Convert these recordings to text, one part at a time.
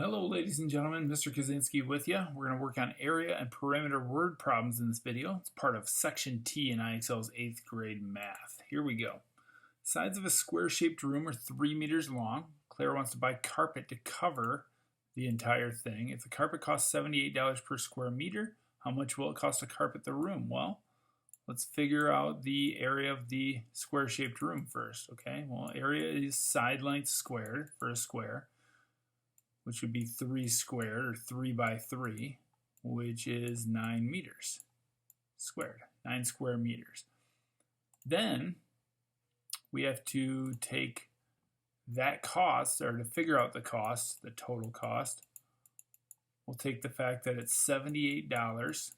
Hello ladies and gentlemen, Mr. Kaczynski with you. We're going to work on area and perimeter word problems in this video. It's part of section T in IXL's 8th grade math. Here we go. Sides of a square-shaped room are 3 meters long. Claire wants to buy carpet to cover the entire thing. If the carpet costs $78 per square meter, how much will it cost to carpet the room? Well, let's figure out the area of the square-shaped room first, okay? Well, area is side length squared for a square, which would be 3 squared, or 3 by 3, which is 9 meters squared, 9 square meters. Then we have to take that cost, or to figure out the cost, the total cost, we'll take the fact that it's $78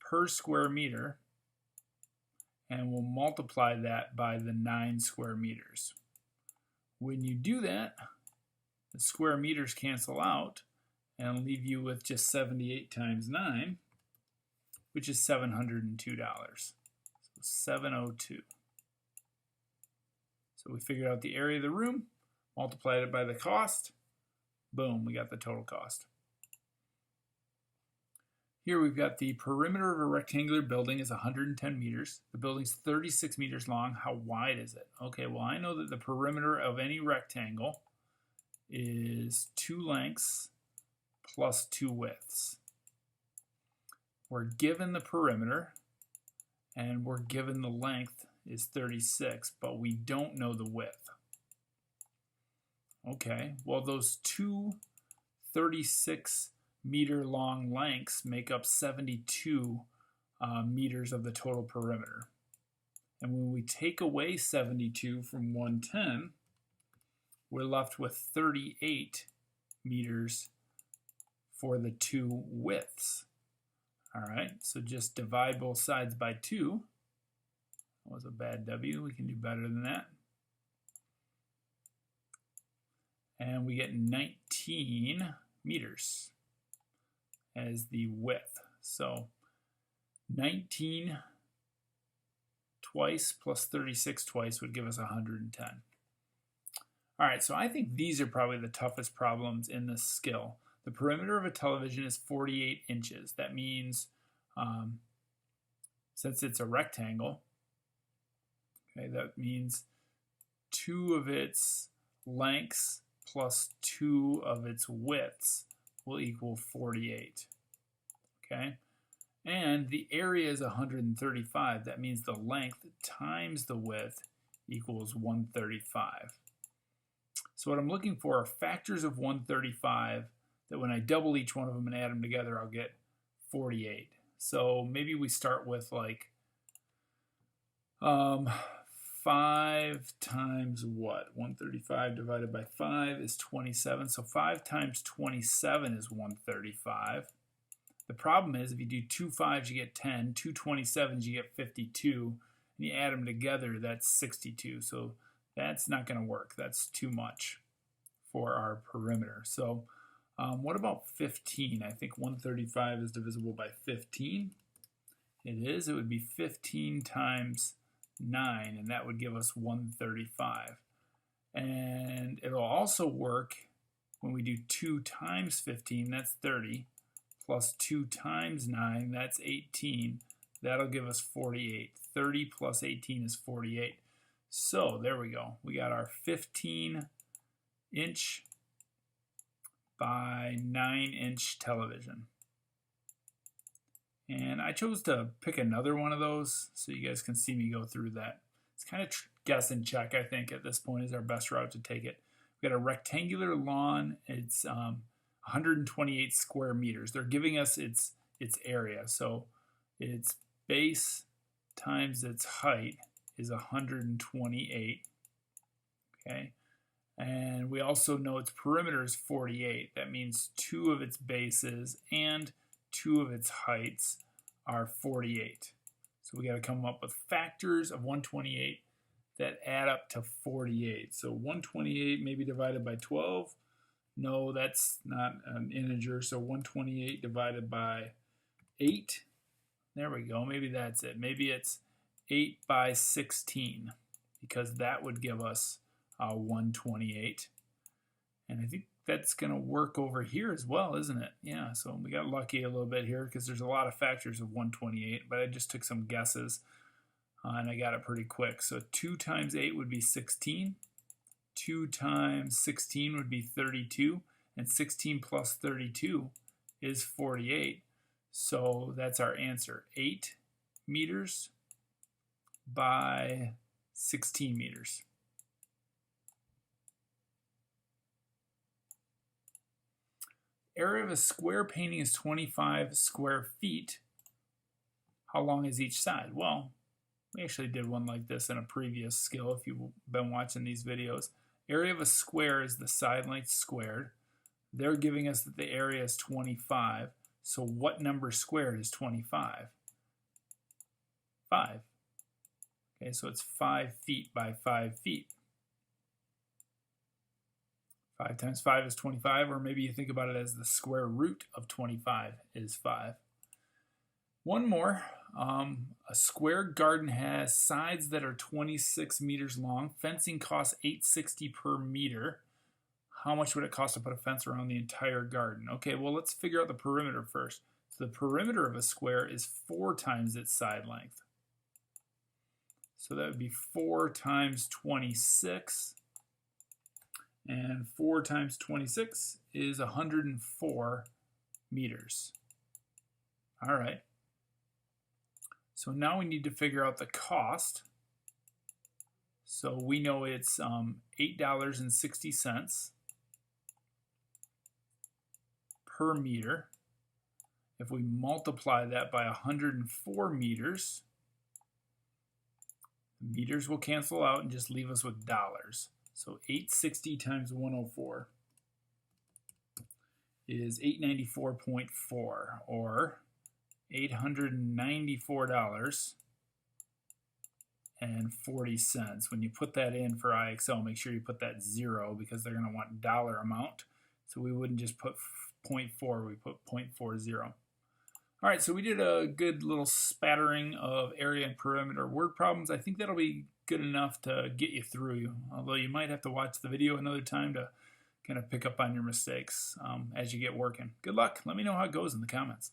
per square meter, and we'll multiply that by the 9 square meters. When you do that, the square meters cancel out and leave you with just 78 times 9, which is $702. So 702. So we figured out the area of the room, multiplied it by the cost. Boom, we got the total cost. Here we've got the perimeter of a rectangular building is 110 meters. The building's 36 meters long. How wide is it? Okay, well I know that the perimeter of any rectangle is 2 lengths plus 2 widths. We're given the perimeter and we're given the length is 36, but we don't know the width. Okay, well those two 36 meter long lengths make up 72 meters of the total perimeter. And when we take away 72 from 110, we're left with 38 meters for the 2 widths. All right, so just divide both sides by 2. That was a bad W. We can do better than that. And we get 19 meters as the width. So 19 twice plus 36 twice would give us 110. All right, so I think these are probably the toughest problems in this skill. The perimeter of a television is 48 inches. That means, since it's a rectangle, okay, that means 2 of its lengths plus 2 of its widths will equal 48. Okay, and the area is 135. That means the length times the width equals 135. So what I'm looking for are factors of 135 that when I double each one of them and add them together, I'll get 48. So maybe we start with like 5 times what? 135 divided by 5 is 27. So 5 times 27 is 135. The problem is if you do 2 5s, you get 10. 2 27s, you get 52. And you add them together, that's 62. So that's not going to work. That's too much for our perimeter. So what about 15? I think 135 is divisible by 15. It is. It would be 15 times 9, and that would give us 135. And it'll also work when we do 2 times 15, that's 30, plus 2 times 9, that's 18. That'll give us 48. 30 plus 18 is 48. So there we go. We got our 15-inch by 9-inch television. And I chose to pick another one of those so you guys can see me go through that. It's kind of guess and check, I think, at this point is our best route to take it. We've got a rectangular lawn. It's 128 square meters. They're giving us its area. So its base times its height is 128, okay? And we also know its perimeter is 48. That means 2 of its bases and 2 of its heights are 48. So we got to come up with factors of 128 that add up to 48. So 128 maybe divided by 12. No, that's not an integer. So 128 divided by 8. There we go. Maybe that's it. Maybe it's 8 by 16 because that would give us 128. And I think that's going to work over here as well, isn't it? Yeah, so we got lucky a little bit here because there's a lot of factors of 128, but I just took some guesses and I got it pretty quick. So 2 times 8 would be 16. 2 times 16 would be 32. And 16 plus 32 is 48. So that's our answer, 8 meters by 16 meters. Area of a square painting is 25 square feet. How long is each side? Well, we actually did one like this in a previous skill if you've been watching these videos. Area of a square is the side length squared. They're giving us that the area is 25. So what number squared is 25? 5. Okay, so it's 5 feet by 5 feet. 5 times 5 is 25, or maybe you think about it as the square root of 25 is 5. One more. A square garden has sides that are 26 meters long. Fencing costs $8.60 per meter. How much would it cost to put a fence around the entire garden? Okay, well, let's figure out the perimeter first. So the perimeter of a square is 4 times its side length. So that would be 4 times 26. And 4 times 26 is 104 meters. All right. So now we need to figure out the cost. So we know it's $8.60 per meter. If we multiply that by 104 meters, the meters will cancel out and just leave us with dollars. So 860 times 104 is $894.4, or $894.40. When you put that in for IXL, make sure you put that 0 because they're going to want dollar amount. So we wouldn't just put 0.4, we put 0.40. All right, so we did a good little spattering of area and perimeter word problems. I think that'll be good enough to get you through, although you might have to watch the video another time to kind of pick up on your mistakes as you get working. Good luck. Let me know how it goes in the comments.